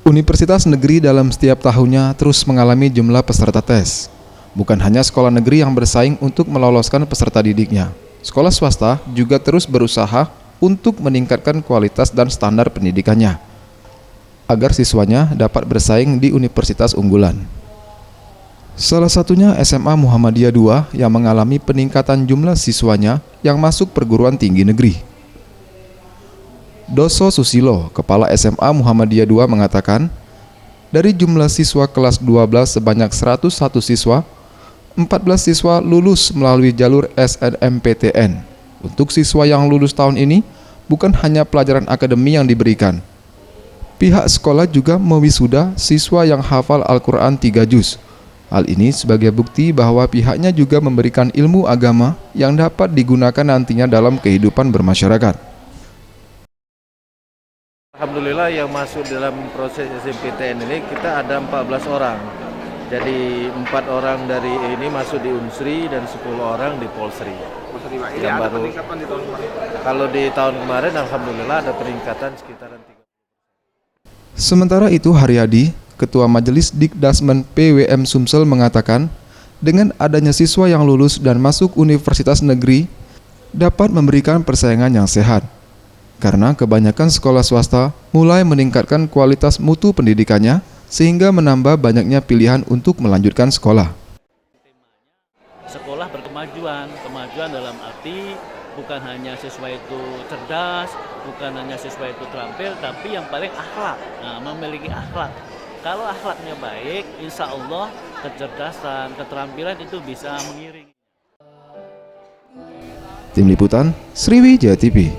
Universitas negeri dalam setiap tahunnya terus mengalami jumlah peserta tes. Bukan hanya sekolah negeri yang bersaing untuk meloloskan peserta didiknya. Sekolah swasta juga terus berusaha untuk meningkatkan kualitas dan standar pendidikannya, agar siswanya dapat bersaing di universitas unggulan. Salah satunya SMA Muhammadiyah II yang mengalami peningkatan jumlah siswanya yang masuk perguruan tinggi negeri. Doso Susilo, Kepala SMA Muhammadiyah II mengatakan, dari jumlah siswa kelas 12 sebanyak 101 siswa, 14 siswa lulus melalui jalur SNMPTN. Untuk siswa yang lulus tahun ini, bukan hanya pelajaran akademi yang diberikan. Pihak sekolah juga mewisuda siswa yang hafal Al-Quran 3 juz. Hal ini sebagai bukti bahwa pihaknya juga memberikan ilmu agama yang dapat digunakan nantinya dalam kehidupan bermasyarakat. Alhamdulillah yang masuk dalam proses SNMPTN ini kita ada 14 orang. Jadi 4 orang dari ini masuk di Unsri dan 10 orang di Polsri. Ini ada peningkatan di tahun kemarin? Kalau di tahun kemarin Alhamdulillah ada peningkatan sekitaran 3. Sementara itu Haryadi, Ketua Majelis Dikdasmen PWM Sumsel mengatakan, dengan adanya siswa yang lulus dan masuk universitas negeri dapat memberikan persaingan yang sehat. Karena kebanyakan sekolah swasta mulai meningkatkan kualitas mutu pendidikannya sehingga menambah banyaknya pilihan untuk melanjutkan sekolah. Sekolah berkemajuan dalam arti bukan hanya siswa itu cerdas, bukan hanya siswa itu terampil, tapi yang paling akhlak, memiliki akhlak. Kalau akhlaknya baik, insya Allah kecerdasan, keterampilan itu bisa mengiringi. Tim Liputan, Sriwijaya TV.